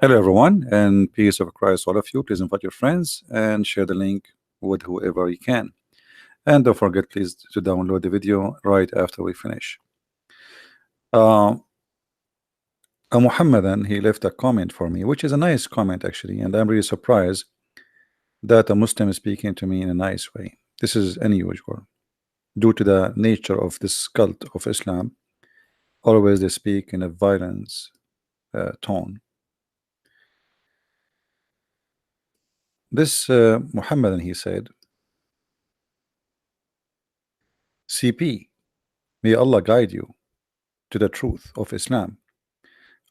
Hello, everyone, and peace of Christ, all of you. Please invite your friends and share the link with whoever you can. And don't forget, please, to download the video right after we finish. Uh, Muhammadan, he left a comment for me, which is a nice comment, actually, and I'm really surprised that a Muslim is speaking to me in a nice way. This is unusual due to the nature of this cult of Islam. Always they speak in a violence tone. This Muhammadan, he said, CP, may Allah guide you to the truth of Islam.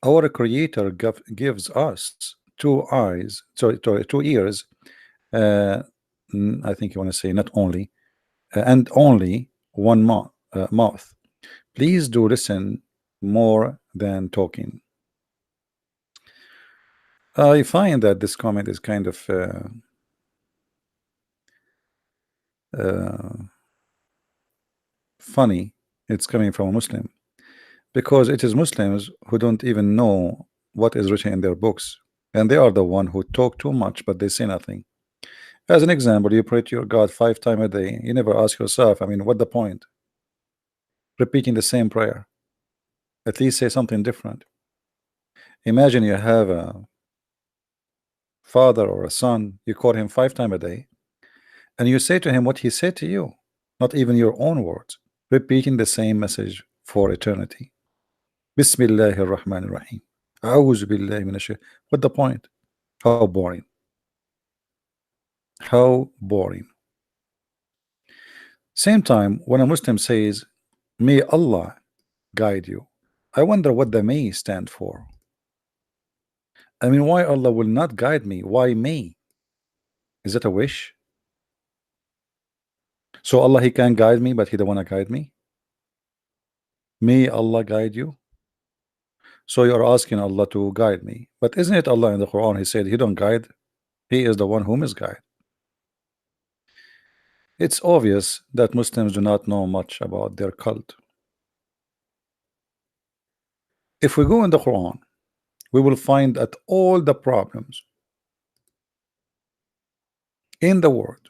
Our Creator gives us two eyes, sorry, two ears. Uh, I think you want to say not only, and only one mouth. Please do listen more than talking. I find that this comment is kind of funny. It's coming from a Muslim, because it is Muslims who don't even know what is written in their books, and they are the one who talk too much but they say nothing. As an example, you pray to your God 5 times a day. You never ask yourself, I mean, what the point? Repeating the same prayer. At least say something different. Imagine you have a father or a son, you call him 5 times a day, and you say to him what he said to you, not even your own words, repeating the same message for eternity. Bismillahir Rahmanir Rahim. A'udhu billahi minash. What the point? How boring. How boring. Same time, when a Muslim says, may Allah guide you, I wonder what the may stand for. I mean, why Allah will not guide me? Why may? Is that a wish? So Allah, he can guide me, but he don't want to guide me? May Allah guide you? So you're asking Allah to guide me. But isn't it Allah in the Quran, he said he don't guide, he is the one who misguide. It's obvious that Muslims do not know much about their cult. If we go in the Quran, we will find that all the problems in the world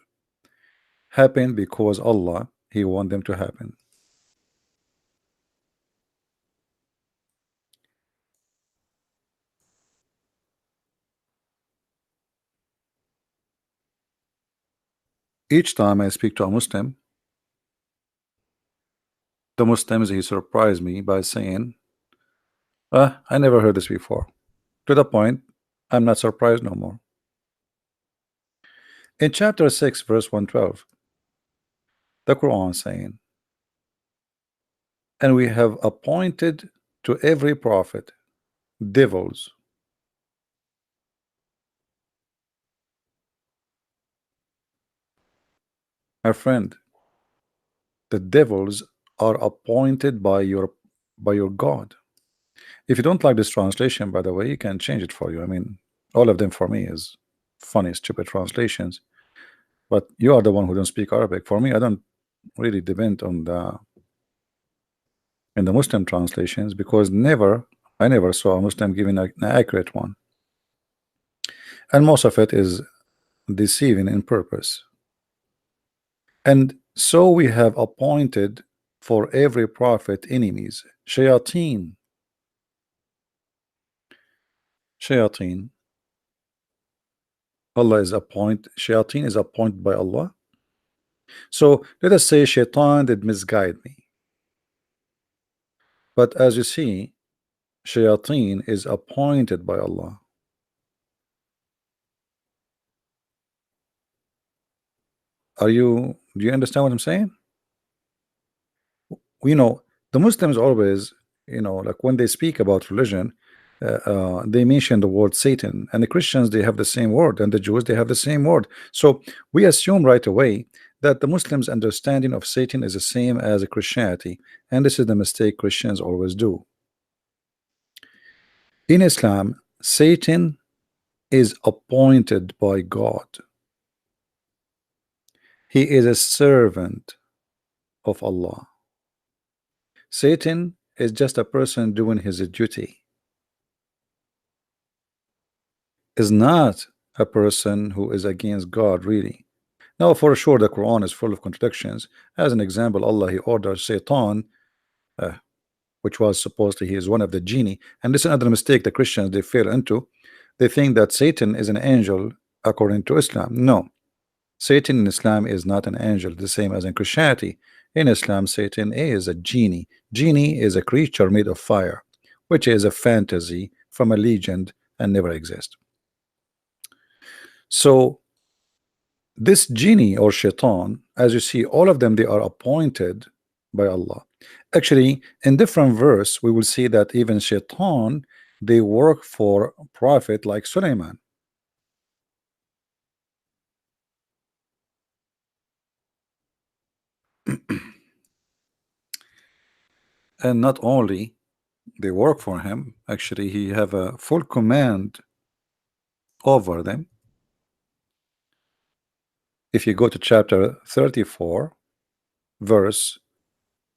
happen because Allah, he want them to happen. Each time I speak to a Muslim, the Muslims, he surprised me by saying, I never heard this before. To the point, I'm not surprised no more. In chapter 6, verse 112, the Quran saying, and we have appointed to every prophet devils. My friend, the devils are appointed by your God. If you don't like this translation, by the way, you can change it for you. I mean, all of them for me is funny, stupid translations. But you are the one who don't speak Arabic. For me, I don't really depend on the Muslim translations, because I never saw a Muslim giving an accurate one, and most of it is deceiving in purpose. And so we have appointed for every prophet enemies, shayateen. Shayateen. Allah is shayateen is appointed by Allah. So let us say shaitan did misguide me. But as you see, shayateen is appointed by Allah. Do you understand what I'm saying? You know, the Muslims always, like when they speak about religion, they mention the word Satan, and the Christians, they have the same word, and the Jews, they have the same word. So we assume right away that the Muslims' understanding of Satan is the same as a Christianity, and this is the mistake Christians always do. In Islam, Satan is appointed by God. He is a servant of Allah. Satan is just a person doing his duty. is not a person who is against God really. Now, for sure, the Quran is full of contradictions. As an example, Allah, He orders Satan, uh, which was supposedly he is one of the genie. And this is another mistake the Christians they fell into. They think that Satan is an angel according to Islam. No, Satan in Islam is not an angel, the same as in Christianity. In Islam, Satan is a genie. Genie is a creature made of fire, which is a fantasy from a legend and never exist. So this genie or shaitan, as you see, all of them, they are appointed by Allah. Actually, in different verse, we will see that even shaitan, they work for prophet like Sulaiman. And not only they work for him, actually he have a full command over them. If you go to chapter 34 verse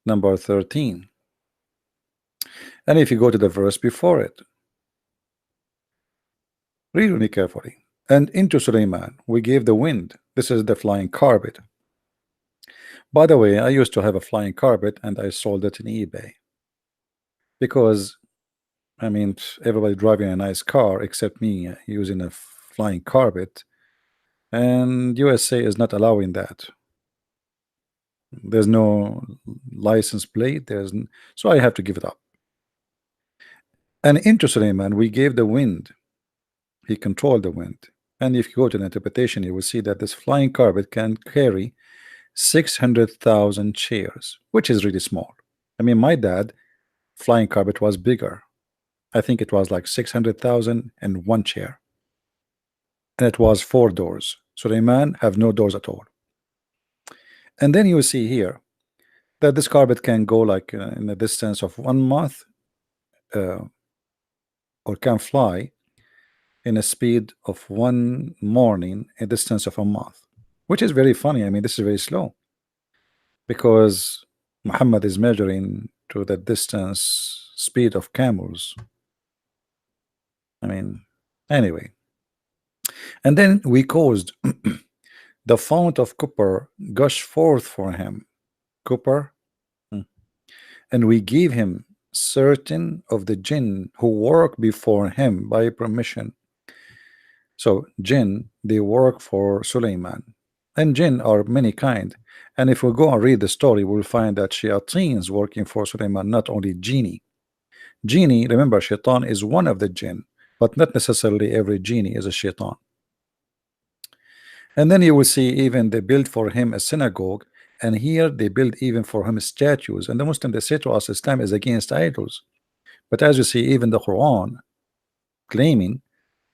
number 13, and if you go to the verse before it, read really carefully. And into Sulaiman we gave the wind. This is the flying carpet. By the way, I used to have a flying carpet and I sold it in eBay because I mean everybody driving a nice car except me using a flying carpet, and USA is not allowing that. There's no license plate, so I have to give it up. And into Sulaiman we gave the wind. He controlled the wind. And if you go to the interpretation, you will see that this flying carpet can carry 600,000 chairs, which is really small. I mean, my dad flying carpet was bigger. I think it was like 600,001 chair, and it was 4 doors. Sulaiman have no doors at all. And then you see here that this carpet can go like in a distance of 1 month, or can fly in a speed of 1 morning, a distance of a month, which is very funny. I mean, this is very slow because Muhammad is measuring to the distance speed of camels. I mean, anyway. And then we caused the fount of copper gush forth for him. Copper. And we gave him certain of the jinn who work before him by permission. So jinn, they work for Sulaiman, and jinn are many kind. And if we go and read the story, we'll find that shayateens working for Sulaiman, not only genie. Genie, remember, shaitan is one of the jinn, but not necessarily every genie is a shaitan. And then you will see even they build for him a synagogue, and here they build even for him statues. And the Muslim, they say to us Islam is against idols, but as you see even the Quran claiming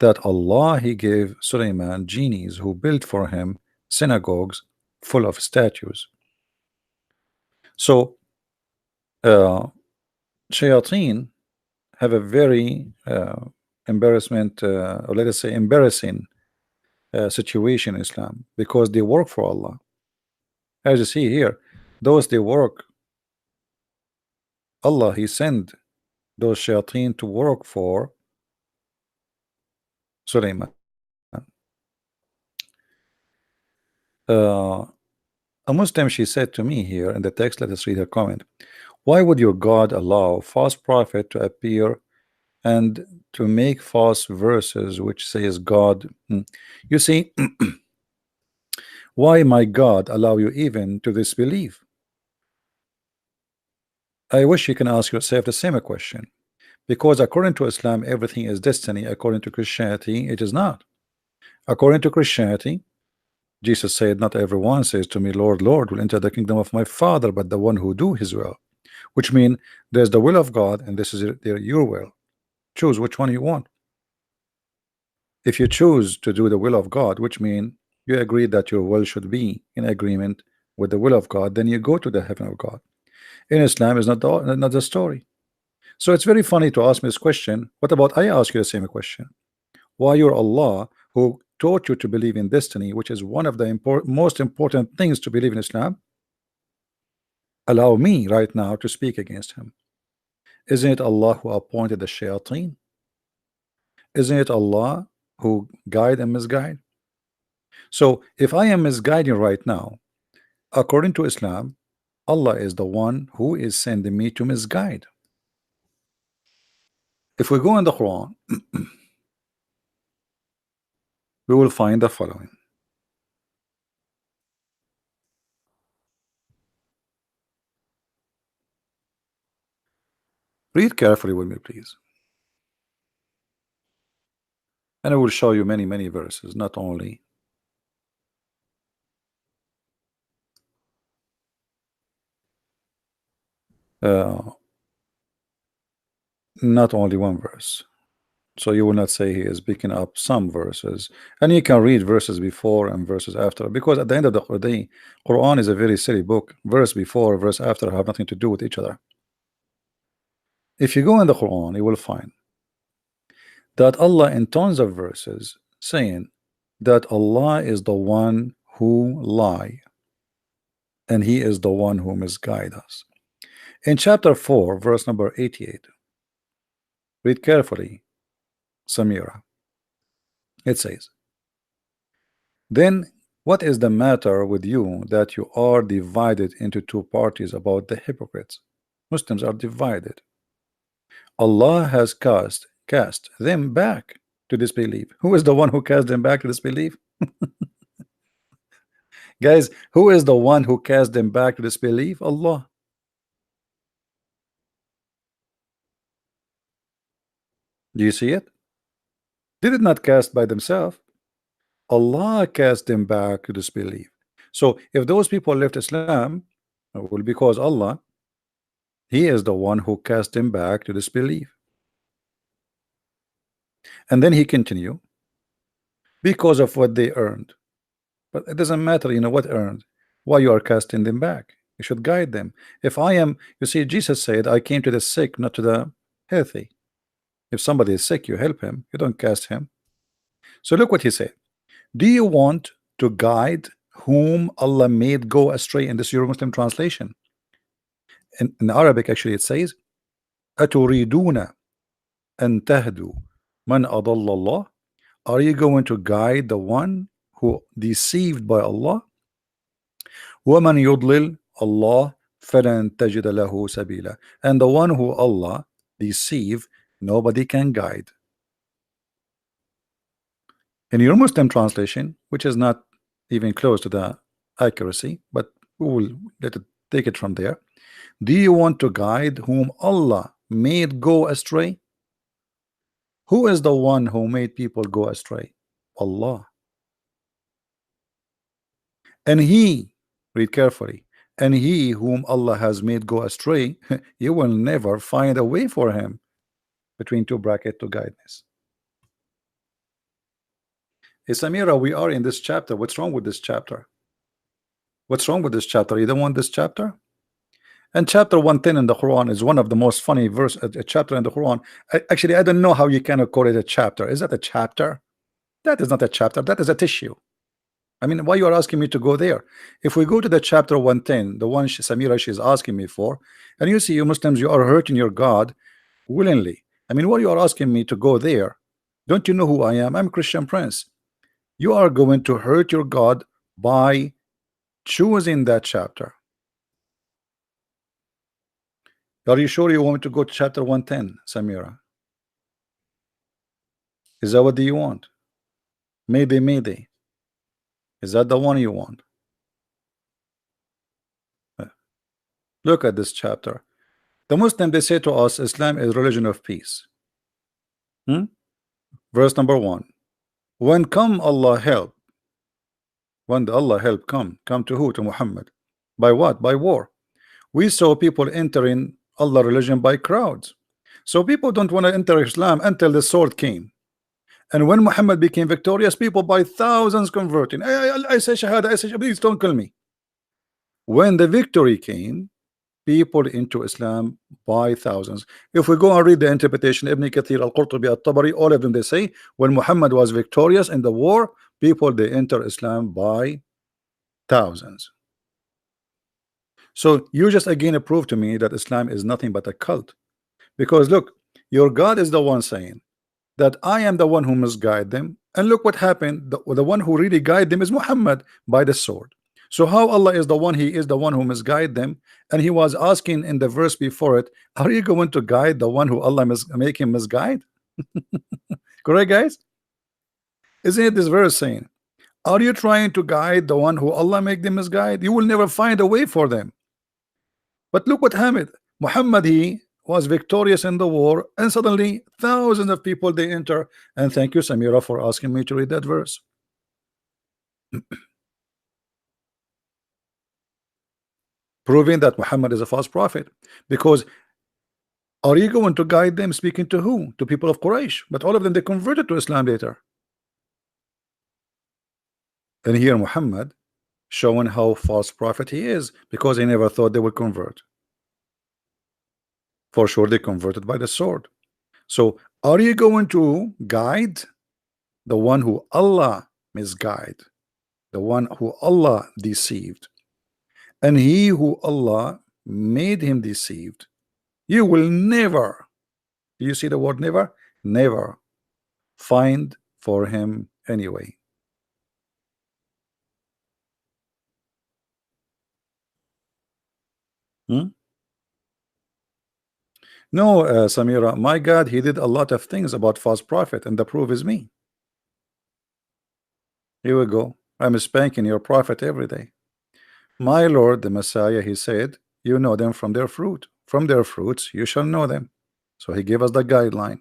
that Allah, He gave Sulaiman genies who built for him synagogues full of statues. So shayateen have a very embarrassment, or let us say embarrassing situation in Islam, because they work for Allah. As you see here, those they work, Allah, He sent those shayateen to work for Sulaiman. A Muslim, she said to me here in the text, let us read her comment. Why would your God allow false prophet to appear and to make false verses which says God? You see, why my God allow you even to disbelieve? I wish you can ask yourself the same question, because according to Islam everything is destiny. According to Christianity it is not. According to Christianity, Jesus said, not everyone says to me, Lord, Lord, will enter the kingdom of my Father, but the one who do his will. Which means there's the will of God and this is your will. Choose which one you want. If you choose to do the will of God, which means you agree that your will should be in agreement with the will of God, then you go to the heaven of God. In Islam is not the story. So it's very funny to ask me this question. What about I ask you the same question? Why your Allah, who taught you to believe in destiny, which is one of the most important things to believe in Islam, allow me right now to speak against him? Isn't it Allah who appointed the shayateen? Isn't it Allah who guide and misguide? So if I am misguiding right now, according to Islam, Allah is the one who is sending me to misguide. If we go in the Quran, we will find the following. Read carefully with me, please. And I will show you many verses, not only one verse. So you will not say he is picking up some verses, and you can read verses before and verses after, because at the end of the day, Quran is a very silly book. Verse before, verse after have nothing to do with each other. If you go in the Quran, you will find that Allah in tons of verses saying that Allah is the one who lie, and he is the one who misguide us. In chapter 4, verse number 88, read carefully, Samira. It says, then what is the matter with you that you are divided into two parties about the hypocrites? Muslims are divided. Allah has cast them back to disbelief. Who is the one who cast them back to disbelief? Guys, who is the one who cast them back to disbelief? Allah. Do you see it? Did it not cast by themselves? Allah cast them back to disbelief. So if those people left Islam, well, because Allah, he is the one who cast them back to disbelief. And then he continue, because of what they earned. But it doesn't matter, you know what earned, why you are casting them back. You should guide them. If I am, you see, Jesus said, I came to the sick, not to the healthy. If somebody is sick, you help him, you don't cast him. So look what he said. Do you want to guide whom Allah made go astray? In this Euro Muslim translation, in Arabic actually it says, أتريدون أن تهدوا من أضل الله? Are you going to guide the one who deceived by Allah? ومن يضلل الله فلن تجد له سبيلا. And the one who Allah deceive, nobody can guide. In your Muslim translation, which is not even close to the accuracy, but we will take it from there. Do you want to guide whom Allah made go astray? Who is the one who made people go astray? Allah. And he, read carefully, and he whom Allah has made go astray, you will never find a way for him, between two brackets, to guidance. Hey Samira, we are in this chapter. What's wrong with this chapter? What's wrong with this chapter? You don't want this chapter? And chapter 110 in the Quran is one of the most funny a chapter in the Quran. Actually, I don't know how you cannot call it a chapter. Is that a chapter? That is not a chapter. That is a tissue. I mean, why you are asking me to go there? If we go to the chapter 110, the one Samira she is asking me for, and you see, you Muslims, you are hurting your God willingly. I mean, why you are asking me to go there? Don't you know who I am? I'm Christian Prince. You are going to hurt your God by choosing that chapter. Are you sure you want me to go to chapter 110, Samira? Is that what do you want? Mayday. Is that the one you want? Look at this chapter. The Muslim, they say to us, Islam is religion of peace. Verse number 1. When come Allah help? When the Allah help come to who? To Muhammad. By what? By war. We saw people entering Allah religion by crowds. So people don't want to enter Islam until the sword came. And when Muhammad became victorious, people by thousands converting. I say Shahada, I say, please don't kill me. When the victory came, people into Islam by thousands. If we go and read the interpretation, Ibn Kathir, Al-Qurtubi, Al-Tabari, all of them, they say when Muhammad was victorious in the war, people they enter Islam by thousands. So you just again prove to me that Islam is nothing but a cult, because look, your God is the one saying that I am the one who misguide them, And look what happened. The one who really guided them is Muhammad by the sword. So how Allah is the one, He is the one who misguide them, and He was asking in the verse before it, are you going to guide the one who Allah make him misguide? Correct, guys? Isn't it this verse saying, are you trying to guide the one who Allah make them misguide? You will never find a way for them. But look what happened. Muhammad, he was victorious in the war, and suddenly thousands of people they enter. And thank you, Samira, for asking me to read that verse. Proving that Muhammad is a false prophet. Because are you going to guide them? Speaking to who? To people of Quraysh. But all of them, they converted to Islam later. And here Muhammad showing how false prophet he is, because he never thought they would convert. For sure they converted by the sword. So are you going to guide the one who Allah misguide, the one who Allah deceived, and he who Allah made him deceived? You will never, do you see the word never? Never find for him anyway. No, Samira, my God, he did a lot of things about false prophet, and the proof is me. Here we go. I'm spanking your prophet every day. My Lord, the Messiah, he said, you know them from their fruit. From their fruits you shall know them. So he gave us the guideline.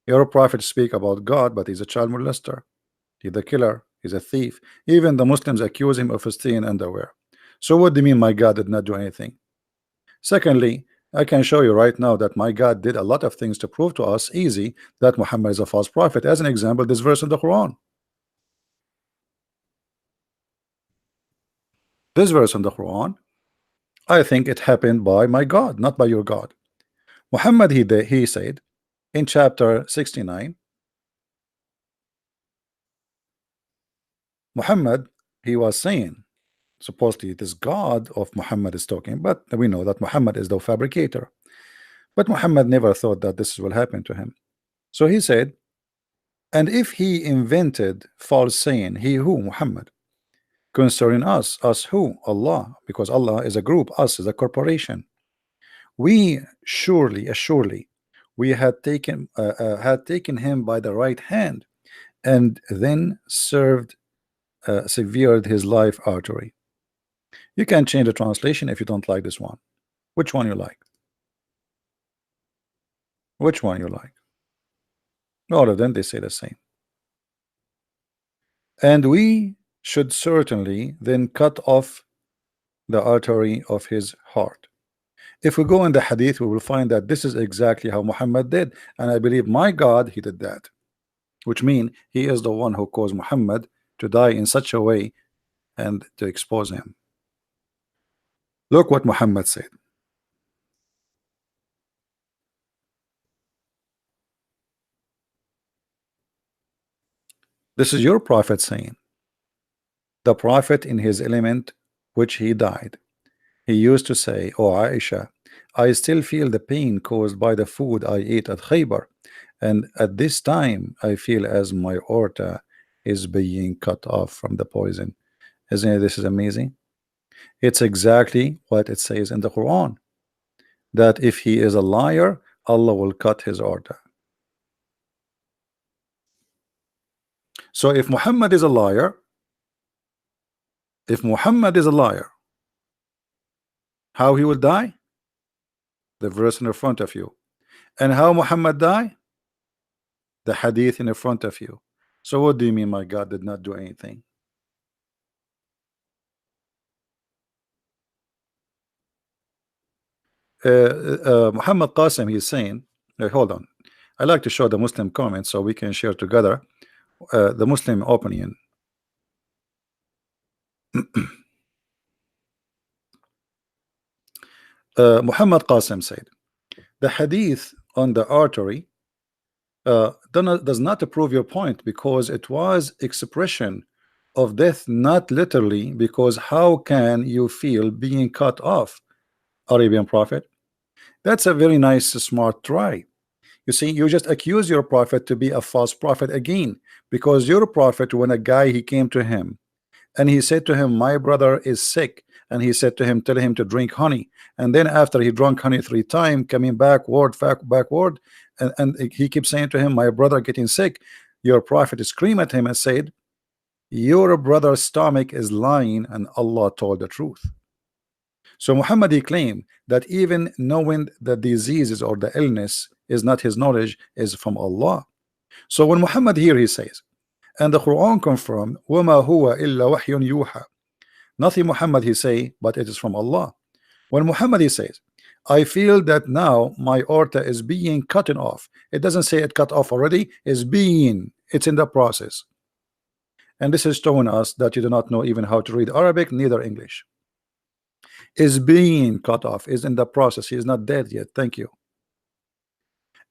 Your prophet speak about God, but he's a child molester. He's a killer. He's a thief. Even the Muslims accuse him of stealing underwear. So what do you mean my God did not do anything? Secondly, I can show you right now that my God did a lot of things to prove to us easy that Muhammad is a false prophet. As an example, this verse in the Quran. This verse in the Quran, I think it happened by my God, not by your God. Muhammad, he said in chapter 69, Muhammad, he was saying, supposedly it is God of Muhammad is talking, but we know that Muhammad is the fabricator. But Muhammad never thought that this will happen to him. So he said, and if he invented false saying, he who, Muhammad, concerning us who? Allah, because Allah is a group, us is a corporation. We assuredly, we had taken him by the right hand, and then severed his life artery. You can change the translation if you don't like this one. Which one you like? Which one you like? All of them, they say the same. And we should certainly then cut off the artery of his heart. If we go in the hadith, we will find that this is exactly how Muhammad did, and I believe my God, he did that, which means he is the one who caused Muhammad to die in such a way and to expose him. Look what Muhammad said. This is your prophet saying, the prophet in his element which he died, he used to say, oh Aisha, I still feel the pain caused by the food I ate at Khaybar, and at this time I feel as my aorta is being cut off from the poison. Isn't it, this is amazing? It's exactly what it says in the Quran, that if he is a liar, Allah will cut his aorta. So if Muhammad is a liar, how he will die? The verse in front of you. And how Muhammad die? The hadith in front of you. So what do you mean my God did not do anything? Muhammad Qasim, he's saying, hold on, I like to show the Muslim comments so we can share together the Muslim opinion. Muhammad Qasim said, the hadith on the artery does not prove your point, because it was expression of death, not literally, because how can you feel being cut off, Arabian prophet? That's a very nice smart try. You see, you just accuse your prophet to be a false prophet again, because your prophet, when a guy he came to him and he said to him, my brother is sick, and he said to him, tell him to drink honey, and then after he drank honey 3 times, coming backward, and he keeps saying to him, my brother getting sick, your prophet screamed at him and said, your brother's stomach is lying and Allah told the truth. So Muhammad, he claimed that even knowing the diseases or the illness is not his knowledge, is from Allah. So when Muhammad here he says, and the Quran confirmed, وَمَا هُوَ إِلَّا وَحْيٌ يُوحَى, nothing Muhammad he say but it is from Allah. When Muhammad he says, I feel that now my aorta is being cut off, it doesn't say it cut off already, it's in the process. And this is showing us that you do not know even how to read Arabic, neither English. Is being cut off, is in the process, he is not dead yet. Thank you.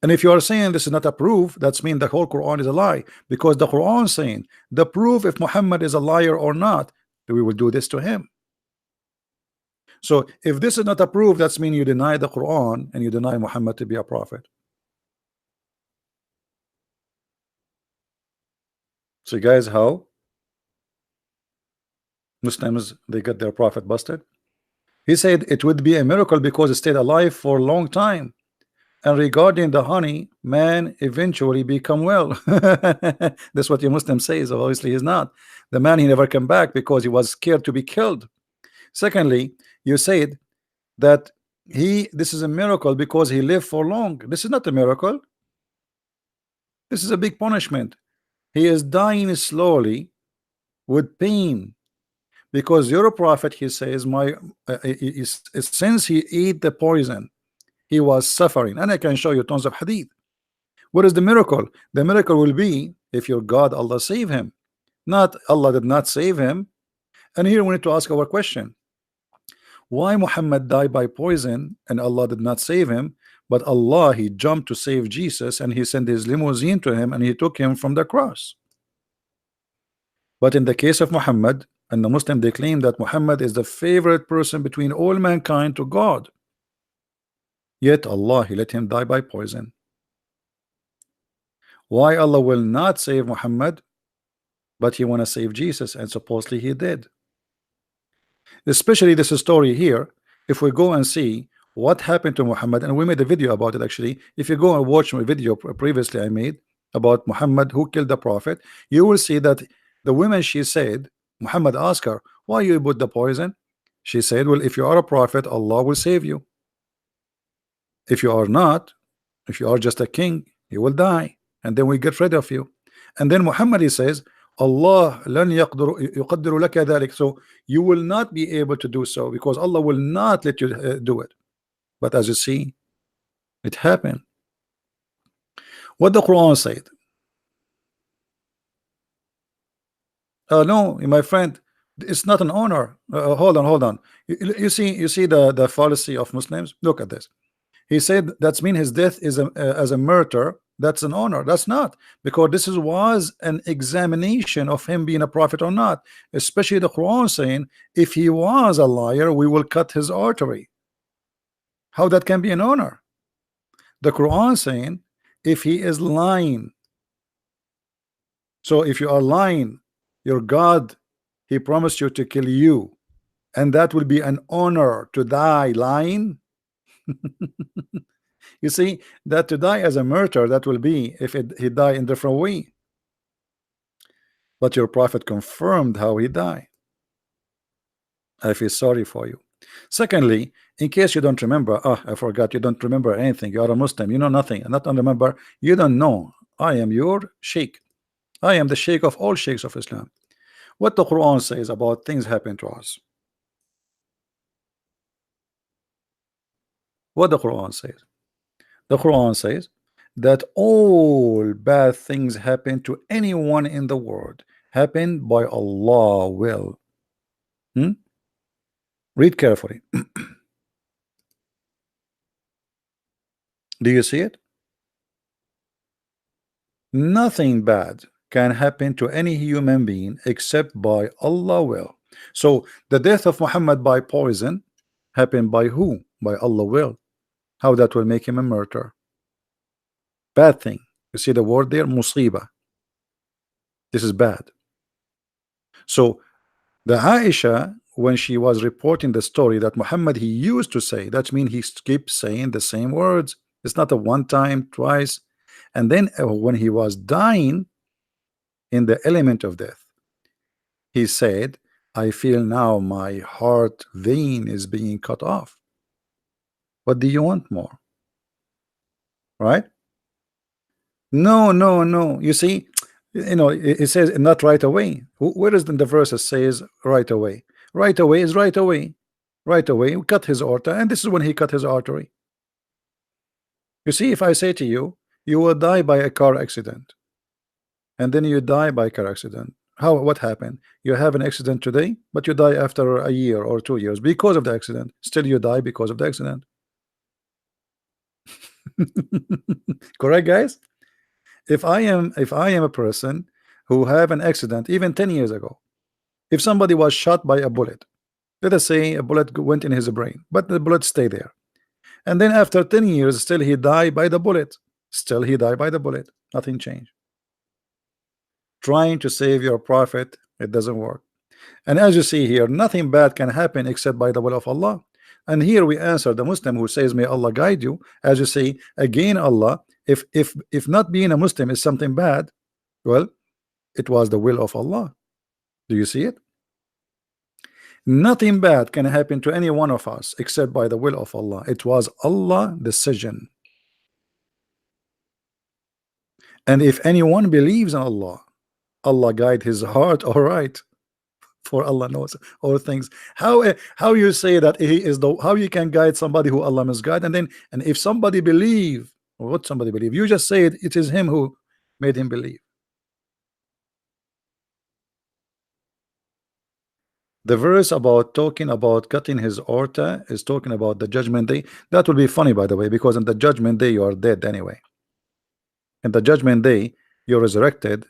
And if you are saying this is not a proof, that's mean the whole Quran is a lie, because the Quran is saying the proof if Muhammad is a liar or not, we will do this to him. So if this is not a proof, that's mean you deny the Quran and you deny Muhammad to be a prophet. So guys, how Muslims they get their prophet busted? He said it would be a miracle because it stayed alive for a long time. And regarding the honey, man eventually become well. That's what your Muslim says. Obviously, he's not. The man, he never came back because he was scared to be killed. Secondly, you said that this is a miracle because he lived for long. This is not a miracle. This is a big punishment. He is dying slowly with pain because your prophet, he says, since he ate the poison, he was suffering. And I can show you tons of hadith. What is the miracle? The miracle will be if your God Allah save him, not Allah did not save him. And here we need to ask our question: why Muhammad died by poison and Allah did not save him, but Allah he jumped to save Jesus and he sent his limousine to him and he took him from the cross? But in the case of Muhammad and the Muslim, they claim that Muhammad is the favorite person between all mankind to God, yet Allah he let him die by poison. Why Allah will not save Muhammad, but he want to save Jesus, and supposedly he did? Especially this story here, if we go and see what happened to Muhammad, and we made a video about it actually. If you go and watch my video previously I made about Muhammad who killed the prophet, you will see that the woman, she said, Muhammad asked her, why you put the poison? She said, well, if you are a prophet, Allah will save you. If you are not, if you are just a king, you will die, and then we get rid of you. And then Muhammad he says, Allah lan yuqaddiru laka dhalik, so you will not be able to do so because Allah will not let you do it. But as you see, it happened. What the Quran said. No, my friend, it's not an honor. Hold on. You see the fallacy of Muslims. Look at this. He said that's mean his death is as a murder. That's an honor. That's not, because this was an examination of him being a prophet or not. Especially the Quran saying if he was a liar, we will cut his artery. How that can be an honor? The Quran saying if he is lying. So if you are lying, your God, he promised you to kill you, and that will be an honor to die lying. You see that to die as a murderer, that will be if he die in different way. But your prophet confirmed how he died. I feel sorry for you. Secondly, in case you don't remember, I forgot, you don't remember anything, you are a Muslim, you know nothing, and not remember, you don't know. I am your sheikh. I am the sheikh of all sheikhs of Islam. What the Quran says about things happen to us. What the Quran says. The Quran says that all bad things happen to anyone in the world happen by Allah will. Read carefully. Do you see it? Nothing bad can happen to any human being except by Allah will. So the death of Muhammad by poison happened by who? By Allah will. How that will make him a murderer? bad thing. You see the word there, musiba. This is bad. So the Aisha, when she was reporting the story that Muhammad he used to say, that means he keeps saying the same words. It's not a one time, twice. And then when he was dying in the element of death, he said, I feel now my heart vein is being cut off. What do you want more? Right? No, no, no. You see, it says not right away. Where is the verse that says right away? Right away is right away. Right away, we cut his aorta, and this is when he cut his artery. You see, if I say to you, you will die by a car accident, and then you die by car accident. What happened? You have an accident today, but you die after a year or 2 years because of the accident. Still you die because of the accident. Correct, guys? If I am a person who have an accident even 10 years ago, if somebody was shot by a bullet, let us say a bullet went in his brain, but the bullet stay there, and then after 10 years still he died by the bullet, still he died by the bullet, nothing changed. Trying to save your prophet, it doesn't work. And as you see here, nothing bad can happen except by the will of Allah. And here we answer the Muslim who says, may Allah guide you. As you say, again, Allah, if not being a Muslim is something bad, well, it was the will of Allah. Do you see it? Nothing bad can happen to any one of us except by the will of Allah. It was Allah's decision. And if anyone believes in Allah, Allah guide his heart, all right. For Allah knows all things. How you say that he is how you can guide somebody who Allah misguide, and if somebody believe, what somebody believe, you just say it is him who made him believe. The verse about talking about cutting his aorta is talking about the judgment day. That will be funny, by the way, because in the judgment day you are dead anyway. In the judgment day you're resurrected.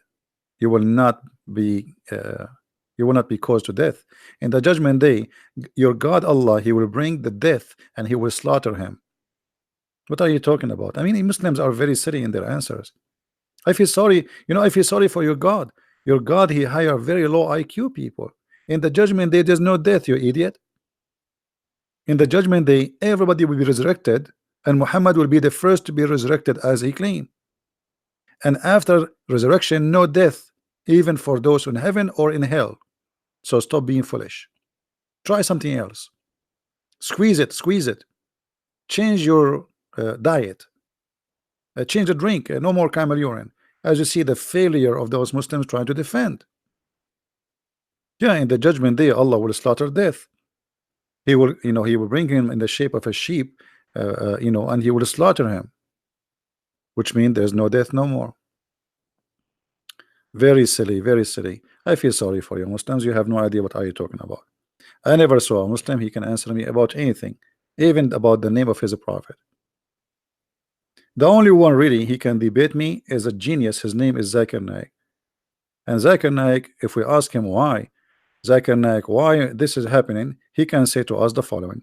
You will not be caused to death. In the judgment day, your God Allah, he will bring the death and he will slaughter him. What are you talking about? I mean, Muslims are very silly in their answers. I feel sorry, I feel sorry for your God. Your God, he hire very low IQ people. In the judgment day, there's no death, you idiot. In the judgment day, everybody will be resurrected, and Muhammad will be the first to be resurrected as he claimed. And after resurrection, no death, even for those in heaven or in hell. So stop being foolish. Try something else. Squeeze it. Change your diet. Change the drink. No more camel urine. As you see the failure of those Muslims trying to defend. Yeah, in the judgment day, Allah will slaughter death. He will, he will bring him in the shape of a sheep, and he will slaughter him. Which means there's no death no more. Very silly, very silly. I feel sorry for you Muslims. You have no idea what are you talking about. I never saw a Muslim he can answer me about anything, even about the name of his prophet. The only one really he can debate me is a genius. His name is Zakir Naik. And Zakir Naik, if we ask him why this is happening, he can say to us the following.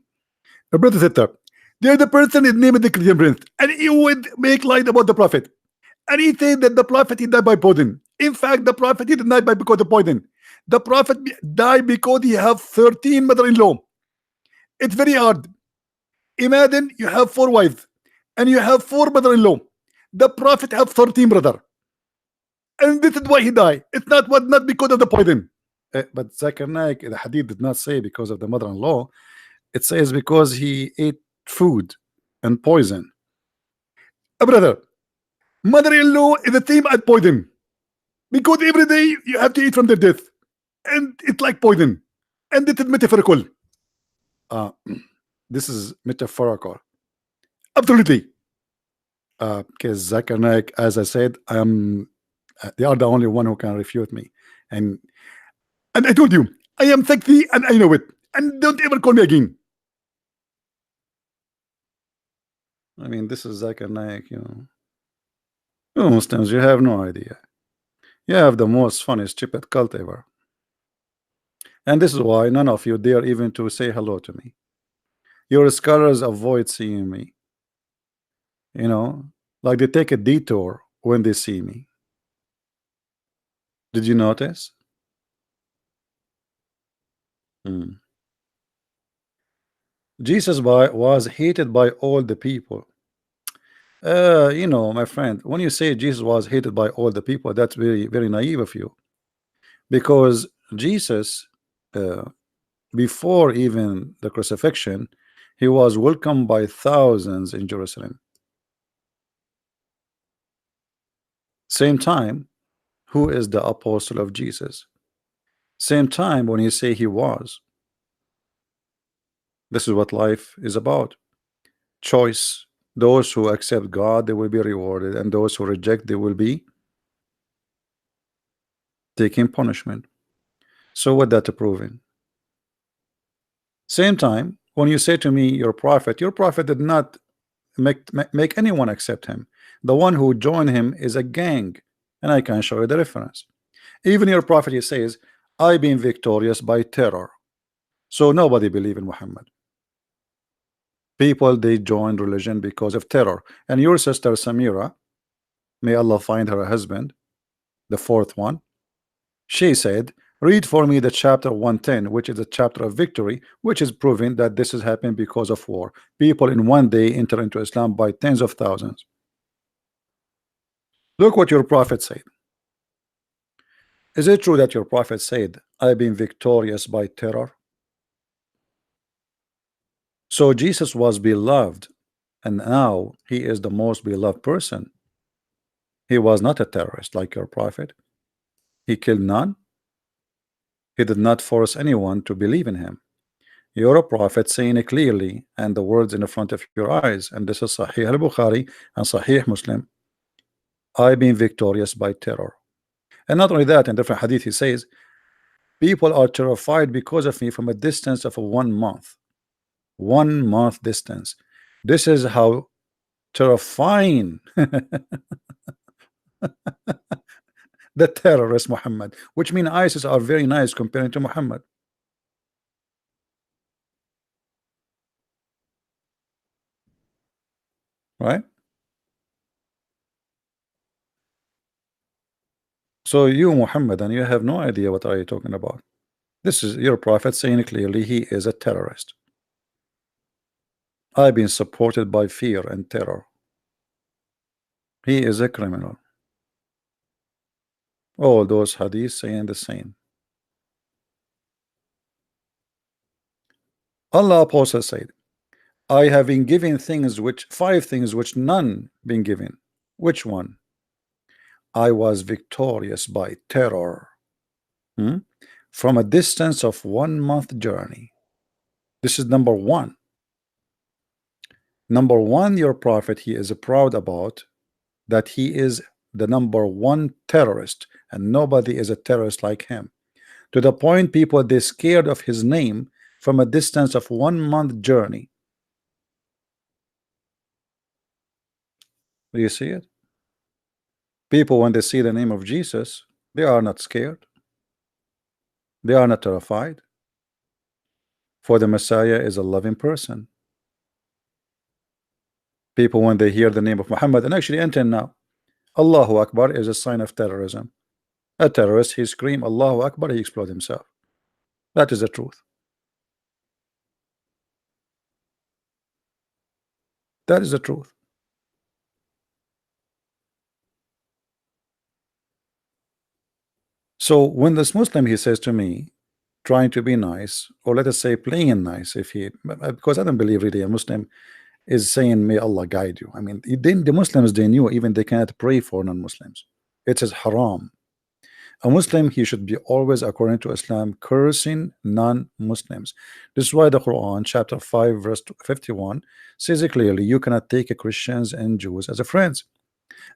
A brother said that there's the person is named the Christian prince, and he would make light about the prophet. And he said that the prophet he died by poison. In fact, the prophet he did not die because of poison. The prophet died because he have 13 mother-in-law. It's very hard. Imagine you have 4 wives and you have 4 mother-in-law. The prophet have 13 brother, and this is why he died. It's not because of the poison. But Zakir Naik, the hadith did not say because of the mother-in-law. It says because he ate food and poison. Brother, mother-in-law is the same as poison, because every day you have to eat from the death, and it's like poison, and it is metaphorical. This is metaphorical, absolutely. Because Zakir Naik, as I said, they are the only one who can refute me, and I told you I am sexy and I know it, and don't ever call me again. I mean, this is Zakir Naik, You Muslims, you have no idea. You have the most funny, stupid cult ever. And this is why none of you dare even to say hello to me. Your scholars avoid seeing me. Like they take a detour when they see me. Did you notice? Hmm. Jesus was hated by all the people. You know, my friend, when you say Jesus was hated by all the people, that's very, very naive of you. Because Jesus, uh, before even the crucifixion, he was welcomed by thousands in Jerusalem. Same time, who is the apostle of Jesus? Same time when you say he was. This is what life is about. Choice. Those who accept God, they will be rewarded, and those who reject, they will be taking punishment. So what that proving? Same time, when you say to me, your prophet did not make anyone accept him. The one who joined him is a gang, and I can show you the reference. Even your prophet, he says, I been victorious by terror. So nobody believe in Muhammad. People, they joined religion because of terror. And your sister Samira, may Allah find her a husband, the fourth one, she said, read for me the chapter 110, which is a chapter of victory, which is proving that this is happening because of war. People in one day enter into Islam by tens of thousands. Look what your prophet said. Is it true that your prophet said, I've been victorious by terror? So Jesus was beloved, and now he is the most beloved person. He was not a terrorist like your prophet. He killed none. He did not force anyone to believe in him. You're a prophet saying it clearly, and the words in the front of your eyes, and this is Sahih al-Bukhari and Sahih Muslim. I've been victorious by terror. And not only that, in different hadith he says, people are terrified because of me from a distance of 1 month. 1 month distance. This is how terrifying the terrorist Muhammad, which mean ISIS are very nice comparing to Muhammad, right? So you Muhammad, and you have no idea what are you talking about. This is your prophet saying clearly he is a terrorist. I've been supported by fear and terror. He is a criminal. All those hadiths saying the same. Allah Apostle said, I have been given things which 5 things which none been given. Which one? I was victorious by terror. Hmm? From a distance of 1 month journey. This is number one. Number one, your prophet, he is proud about that he is the number one terrorist, and nobody is a terrorist like him. To the point people they scared of his name from a distance of 1 month journey. Do you see it? People, when they see the name of Jesus, they are not scared. They are not terrified. For the Messiah is a loving person. People, when they hear the name of Muhammad, and actually until now, Allahu Akbar is a sign of terrorism. A terrorist, he scream Allahu Akbar, he explode himself. That is the truth. That is the truth. So when this Muslim, he says to me, trying to be nice, or let us say playing nice, if he, because I don't believe really a Muslim is saying may Allah guide you. I mean, the Muslims, they knew even they cannot pray for non-Muslims. It is haram. A Muslim, he should be always, according to Islam, cursing non-Muslims. This is why the Quran chapter 5 verse 51 says it clearly, you cannot take Christians and Jews as a friends.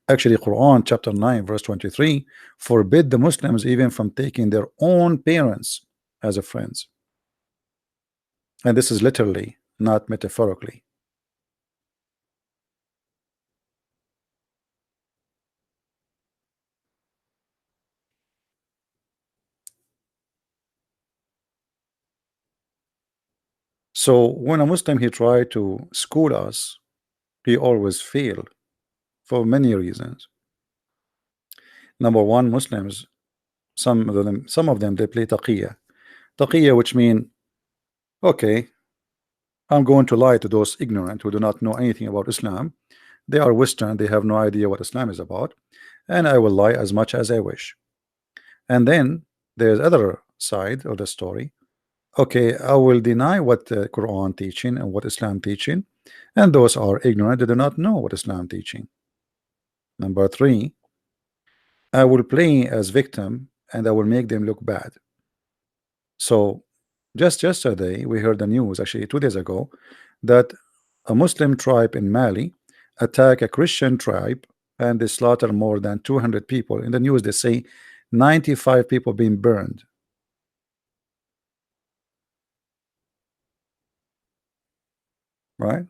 Actually, Quran chapter 9 verse 23 forbid the Muslims even from taking their own parents as a friends. And this is literally, not metaphorically. So when a Muslim he try to school us, he always fail for many reasons. Number one, Muslims, some of them they play taqiyya, which mean, okay, I'm going to lie to those ignorant who do not know anything about Islam. They are Western, they have no idea what Islam is about, and I will lie as much as I wish. And then there's other side of the story. Okay, I will deny what the Quran teaching and what Islam teaching, and those are ignorant, they do not know what Islam teaching. Number three, I will play as victim and I will make them look bad. So just yesterday we heard the news, actually 2 days ago, that a Muslim tribe in Mali attack a Christian tribe and they slaughter more than 200 people. In the news they say 95 people being burned. Right?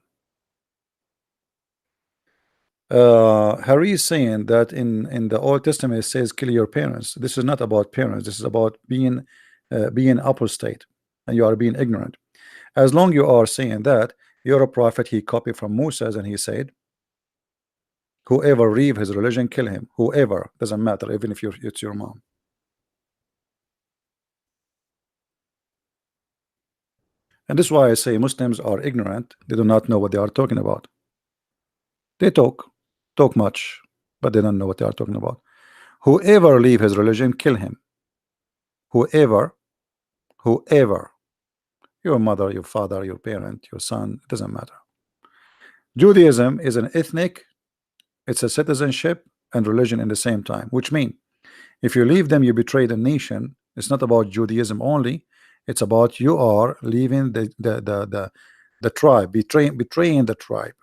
Harry is saying that in the Old Testament it says kill your parents. This is not about parents, this is about being apostate and you are being ignorant. As long you are saying that, you're a prophet. He copied from Moses and he said, whoever leave his religion, kill him. Whoever, doesn't matter, even if it's your mom. And this is why I say Muslims are ignorant. They do not know what they are talking about. They talk much, but they don't know what they are talking about. Whoever leave his religion, kill him. Whoever, your mother, your father, your parent, your son, it doesn't matter. Judaism is an ethnic, it's a citizenship and religion in the same time, which means if you leave them, you betray the nation. It's not about Judaism only. It's about you are leaving the tribe, betraying the tribe.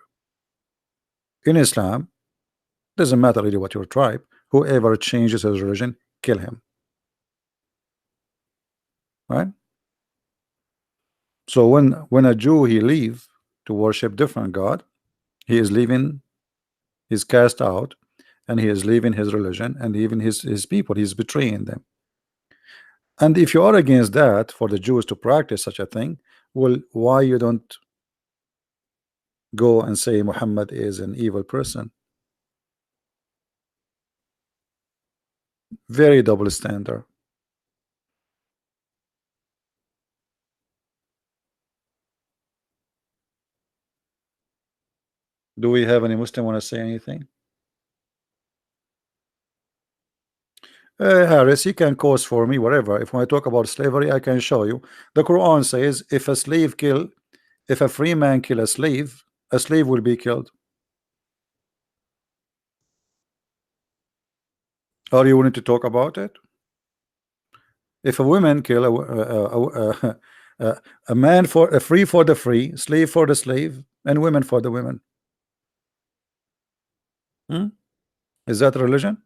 In Islam, doesn't matter really what your tribe. Whoever changes his religion, kill him. Right? So when a Jew he leave to worship different God, he is leaving, he's cast out, and he is leaving his religion and even his people. He's betraying them. And if you are against that, for the Jews to practice such a thing, well, why you don't go and say Muhammad is an evil person? Very double standard. Do we have any Muslim want to say anything? Harris, you can cause for me whatever. If when I talk about slavery, I can show you. The Quran says if a free man kill a slave will be killed. Are you willing to talk about it? If a woman kill a man for a free for the free, slave for the slave, and women for the women, is that religion?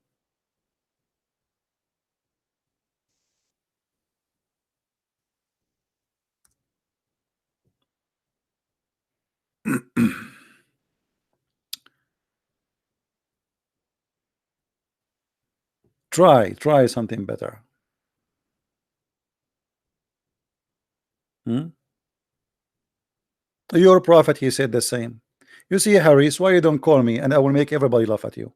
Try something better. Your prophet, he said the same. You see, Harris, why you don't call me and I will make everybody laugh at you?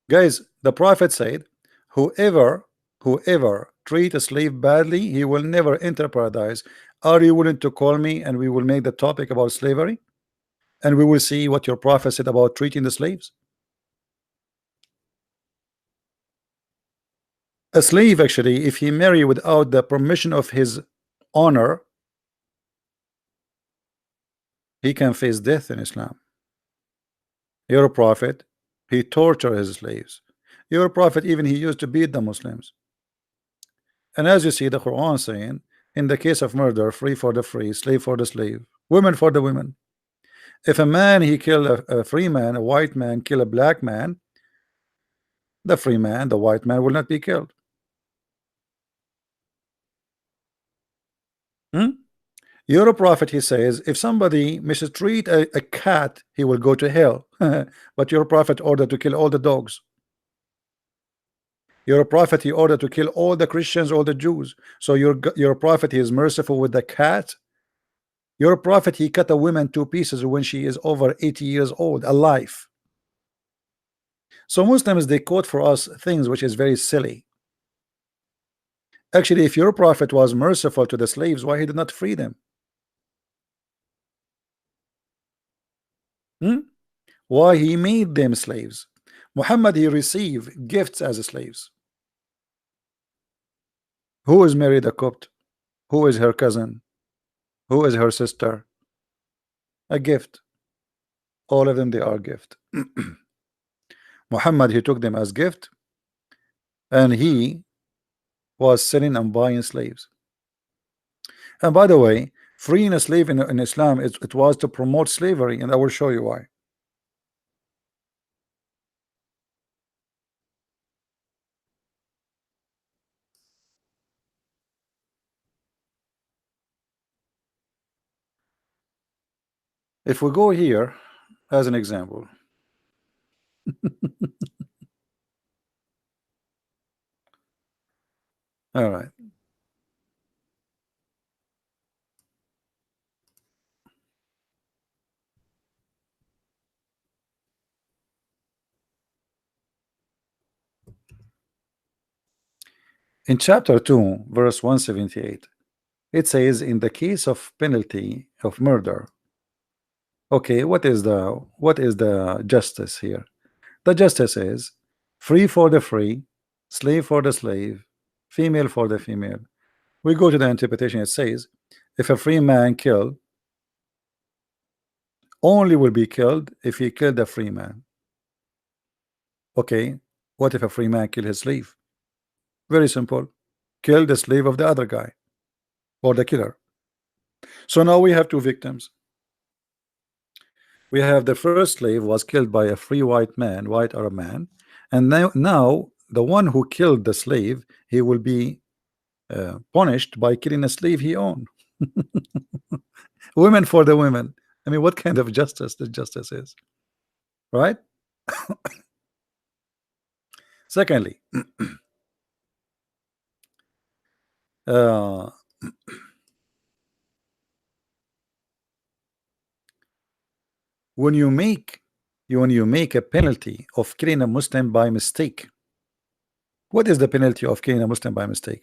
Guys, the prophet said, whoever treat a slave badly, he will never enter paradise. Are you willing to call me and we will make the topic about slavery? And we will see what your prophet said about treating the slaves? A slave, actually, if he marry without the permission of his owner, he can face death in Islam. Your prophet, he tortured his slaves. Your prophet, even he used to beat the Muslims. And as you see the Quran saying, in the case of murder, free for the free, slave for the slave, women for the women. If a man he kill a free man, a white man kill a black man, the free man, the white man will not be killed. Your prophet, he says, if somebody mistreat a cat, he will go to hell. But your prophet ordered to kill all the dogs. Your prophet, he ordered to kill all the Christians, all the Jews. So your prophet, he is merciful with the cat. Your prophet, he cut a woman to pieces when she is over 80 years old, alive. So Muslims, they quote for us things which is very silly. Actually, if your prophet was merciful to the slaves, why he did not free them? Why he made them slaves? Muhammad, he received gifts as slaves. Who is married a Copt? Who is her cousin? Who is her sister? A gift. All of them, they are gift. Muhammad, he took them as gift, and he was selling and buying slaves. And by the way, freeing a slave in Islam, it was to promote slavery, and I will show you why. If we go here as an example, all right. In chapter 2, verse 178, it says, in the case of penalty of murder. Okay, what is the justice here? The justice is free for the free, slave for the slave, female for the female. We go to the interpretation. It says, if a free man kill, only will be killed if he killed a free man. Okay, what if a free man kill his slave? Very simple. Kill the slave of the other guy or the killer. So now we have two victims. We have the first slave was killed by a free white man, white Arab man, and now the one who killed the slave, he will be punished by killing a slave he owned. Women for the women. I mean, what kind of justice this justice is, right? Secondly, uh, when you make a penalty of killing a Muslim by mistake, what is the penalty of killing a Muslim by mistake?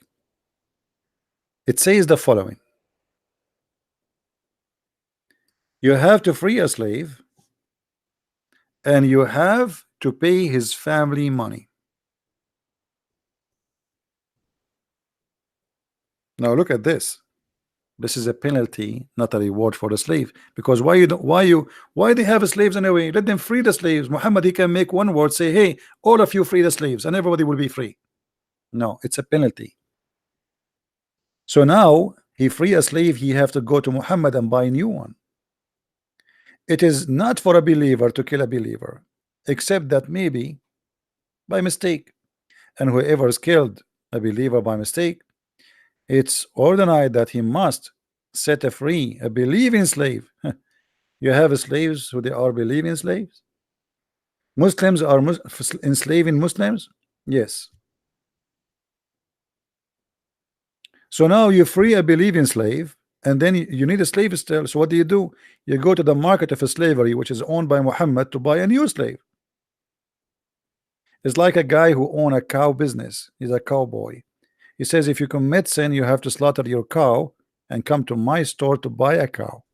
It says the following: you have to free a slave, and you have to pay his family money. Now look at this. This is a penalty, not a reward for the slave. Because why they have slaves anyway? Let them free the slaves. Muhammad, he can make one word, say, hey, all of you free the slaves, and everybody will be free. No, it's a penalty. So now he free a slave, he have to go to Muhammad and buy a new one. It is not for a believer to kill a believer, except that maybe by mistake. And whoever is killed a believer by mistake, it's ordained that he must set free a believing slave. You have slaves who they are believing slaves. Muslims are enslaving Muslims. Yes. So now you free a believing slave, and then you need a slave still. So what do? You go to the market of slavery, which is owned by Muhammad, to buy a new slave. It's like a guy who owns a cow business. He's a cowboy. He says, if you commit sin, you have to slaughter your cow and come to my store to buy a cow.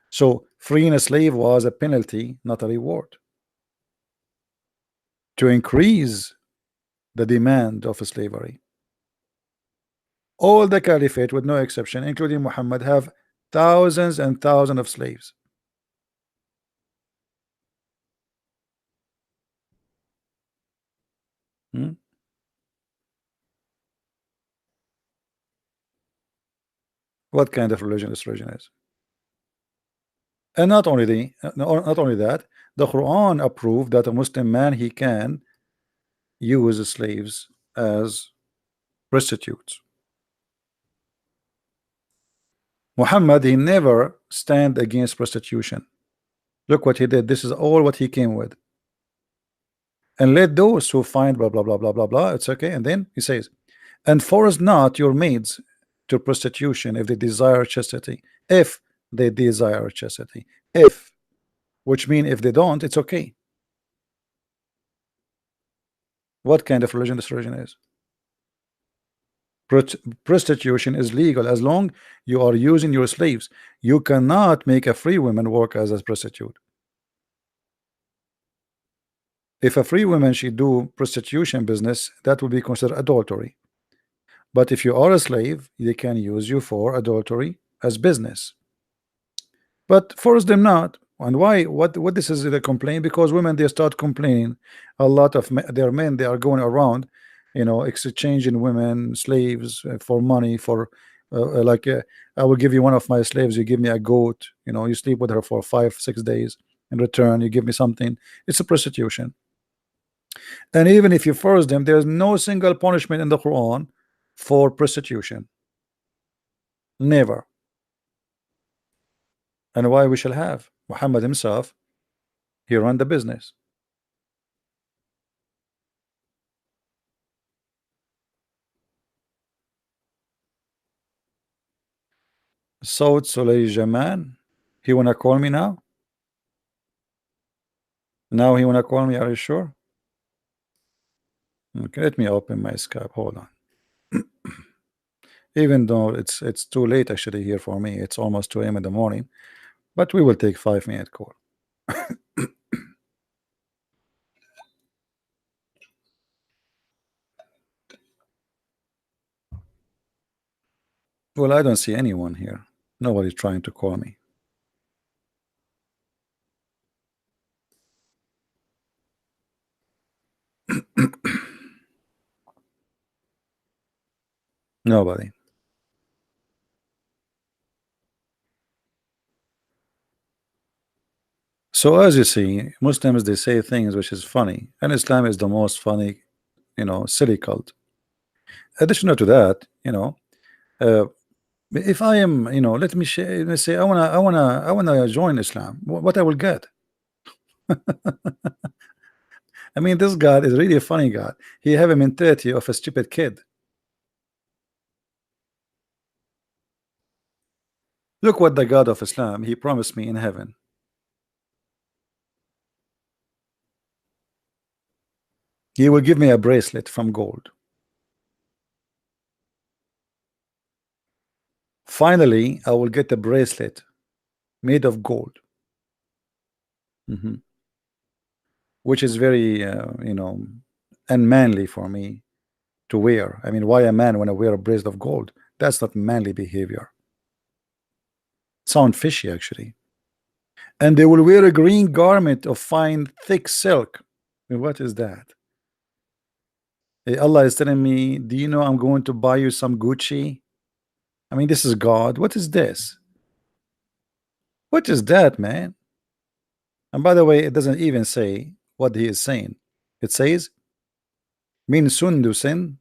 So freeing a slave was a penalty, not a reward, to increase the demand of slavery. All the caliphate, with no exception, including Muhammad, have thousands and thousands of slaves. What kind of religion this religion is? And not only that, the Quran approved that a Muslim man, he can use slaves as prostitutes. Muhammad, he never stand against prostitution. Look what he did. This is all what he came with. And let those who find blah blah blah blah blah blah, it's okay. And then he says, and force not your maids to prostitution if they desire chastity. If they desire chastity. If, which means if they don't, it's okay. What kind of religion this religion is? Prostitution is legal as long you are using your slaves. You cannot make a free woman work as a prostitute. If a free woman she do prostitution business, that will be considered adultery. But if you are a slave, they can use you for adultery as business. But force them not. And why? What this is the complaint? Because women they start complaining. A lot of their men they are going around, exchanging women, slaves for money. For like I will give you one of my slaves. You give me a goat. You sleep with her for 5-6 days. In return, you give me something. It's a prostitution. And even if you force them, there's no single punishment in the Quran for prostitution. Never. And why we shall have? Muhammad himself, he ran the business. Saud Sulayjaman, he wanna call me now? Now he wanna call me, are you sure? Okay, let me open my Skype. Hold on. Even though it's too late actually here for me, it's almost 2 a.m. in the morning, but we will take 5-minute call. Well, I don't see anyone here. Nobody's trying to call me. Nobody. So as you see, Muslims they say things which is funny, and Islam is the most funny, silly cult. Additional to that, uh, if I am, let me say, I wanna join Islam. What I will get? I mean, this God is really a funny God. He have a mentality of a stupid kid. Look what the God of Islam he promised me in heaven. He will give me a bracelet from gold. Finally, I will get a bracelet made of gold. Which is very, unmanly for me to wear. I mean, why a man when I wear a bracelet of gold? That's not manly behavior. Sound fishy, actually. And they will wear a green garment of fine, thick silk. I mean, what is that? Allah is telling me, do you know I'm going to buy you some Gucci? I mean, this is God. What is this? What is that, man? And by the way, it doesn't even say what he is saying. It says, min sundusin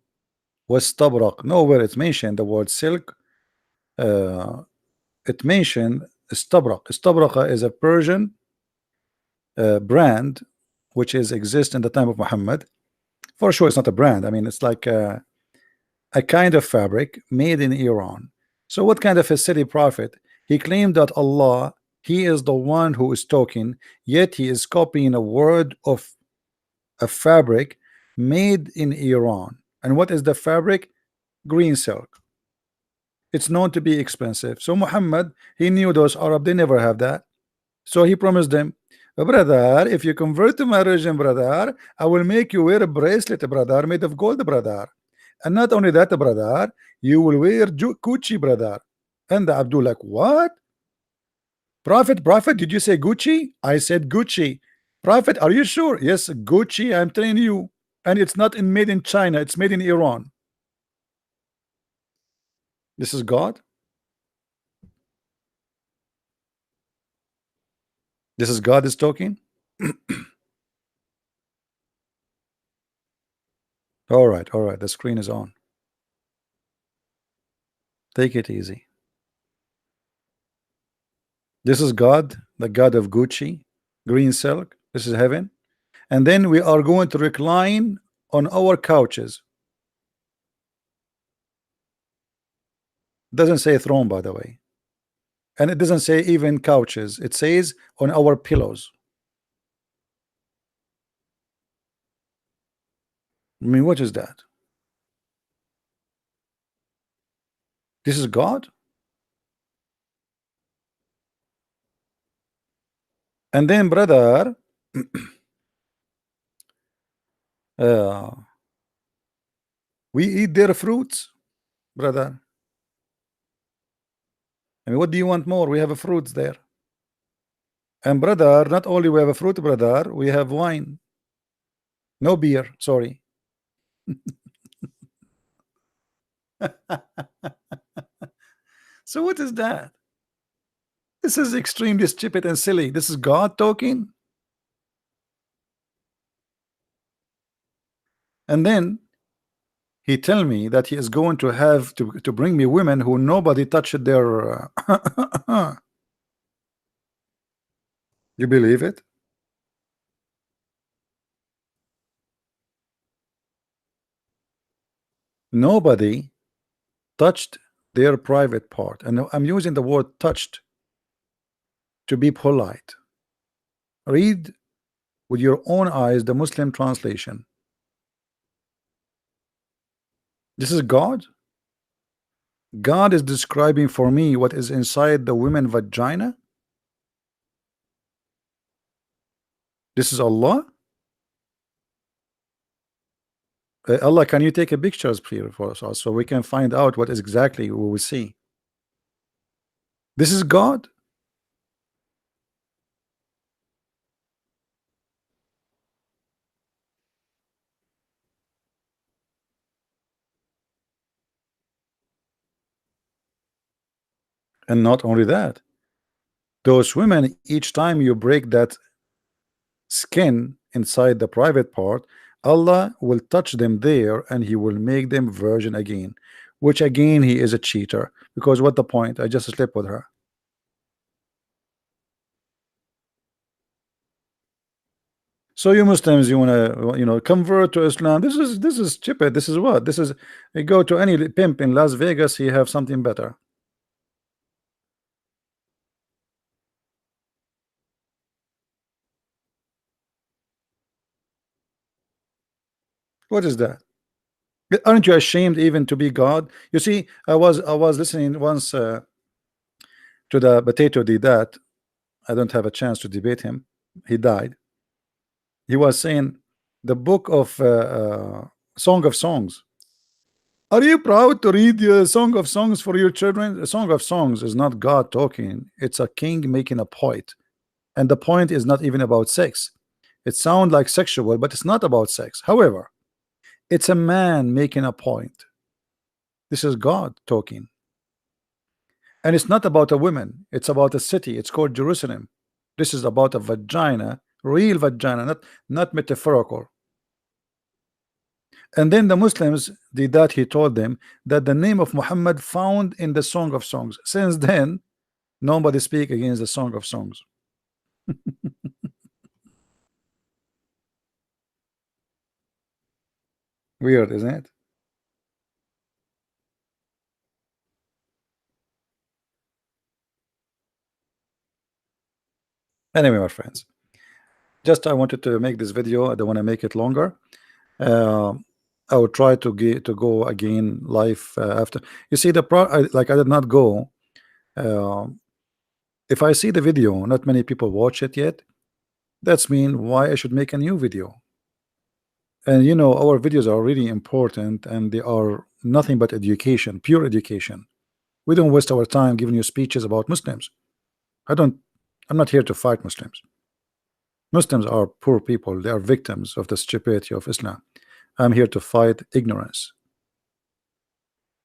was tabrak. Nowhere it's mentioned the word silk. It mentioned istabrak. Istabrak is a Persian brand which is exist in the time of Muhammad. For sure, it's not a brand. I mean, it's like a kind of fabric made in Iran. So, what kind of a silly prophet? He claimed that Allah, He is the one who is talking, yet he is copying a word of a fabric made in Iran. And what is the fabric? Green silk. It's known to be expensive. So Muhammad, he knew those Arab, they never have that. So he promised them, brother, if you convert to my religion, brother, I will make you wear a bracelet, brother, made of gold, brother. And not only that, brother, you will wear Gucci, brother. And the Abdul like, what? Prophet, did you say Gucci? I said Gucci. Prophet, are you sure? Yes, Gucci, I'm telling you. And it's not made in China, it's made in Iran. This is God. This is God is talking. All right, the screen is on. Take it easy. This is God, the God of Gucci, green silk. This is heaven. And then we are going to recline on our couches. Doesn't say throne, by the way, and it doesn't say even couches. It says on our pillows. I mean, what is that? This is God? And then, brother, uh, we eat their fruits, brother. I mean, what do you want more? We have a fruits there. And brother, not only we have a fruit, brother, we have wine. No beer, sorry. So what is that? This is extremely stupid and silly. This is God talking. And then he tell me that he is going to have to bring me women who nobody touched their you believe it? Nobody touched their private part, and I'm using the word touched to be polite. Read with your own eyes the Muslim translation. This is God. God is describing for me what is inside the women vagina. This is Allah. Allah, can you take a pictures here for us so we can find out what is exactly we will see? This is God. And not only that, those women, each time you break that skin inside the private part, Allah will touch them there and he will make them virgin again, which again he is a cheater, because what the point? I just slept with her. So you Muslims, you want to convert to Islam. This is stupid. This is what this is. You go to any pimp in Las Vegas, he have something better. What is that? Aren't you ashamed even to be God? You see, I was listening once to the potato did that. I don't have a chance to debate him. He died. He was saying the book of Song of Songs. Are you proud to read the Song of Songs for your children? The Song of Songs is not God talking. It's a king making a point, and the point is not even about sex. It sounds like sexual, but it's not about sex. However, it's a man making a point. This is God talking. And it's not about a woman, it's about a city. It's called Jerusalem. This is about a vagina, real vagina, not metaphorical. And then the Muslims did that. He told them that the name of Muhammad found in the Song of Songs. Since then, nobody speak against the Song of Songs. Weird, isn't it? Anyway, my friends, just I wanted to make this video. I don't want to make it longer. uh, I will try to go again live after. You see, like I did not go. uh, if I see the video not many people watch it yet, that's mean why I should make a new video. And our videos are really important, and they are nothing but education, pure education. We don't waste our time giving you speeches about Muslims. I'm not here to fight Muslims. Muslims are poor people. They are victims of the stupidity of Islam. I'm here to fight ignorance.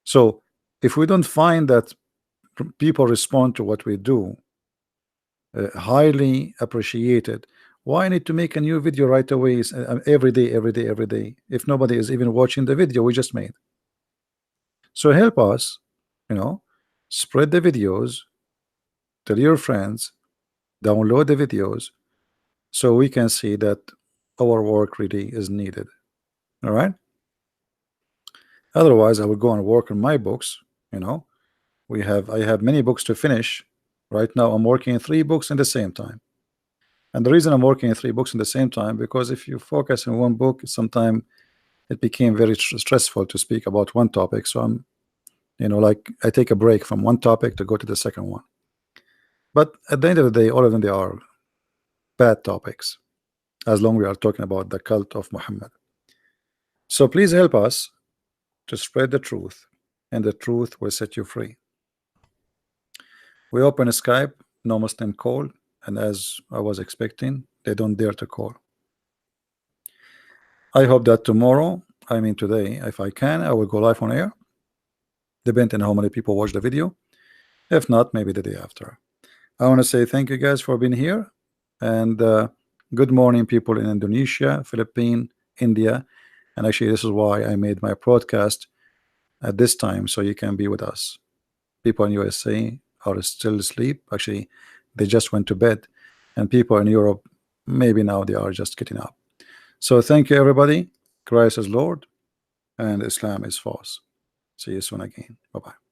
So if we don't find that people respond to what we do, highly appreciated, why I need to make a new video right away, every day, every day, every day, if nobody is even watching the video we just made? So help us, spread the videos, tell your friends, download the videos, so we can see that our work really is needed. All right. Otherwise, I will go and work on my books, you know, I have many books to finish. Right now I'm working in 3 books in the same time. And the reason I'm working in 3 books in the same time, because if you focus on one book, sometimes it became very stressful to speak about one topic. So I'm, like I take a break from one topic to go to the second one. But at the end of the day, all of them, they are bad topics, as long as we are talking about the cult of Muhammad. So please help us to spread the truth, and the truth will set you free. We open a Skype, no Muslim call, and as I was expecting, they don't dare to call. I hope that tomorrow, I mean today, if I can, I will go live on air, depending on how many people watch the video. If not, maybe the day after. I want to say thank you guys for being here, and good morning people in Indonesia, Philippines, India. And actually this is why I made my broadcast at this time, so you can be with us. People in USA are still asleep. Actually, they just went to bed, and people in Europe, maybe now they are just getting up. So thank you everybody. Christ is Lord and Islam is false. See you soon again. Bye-bye.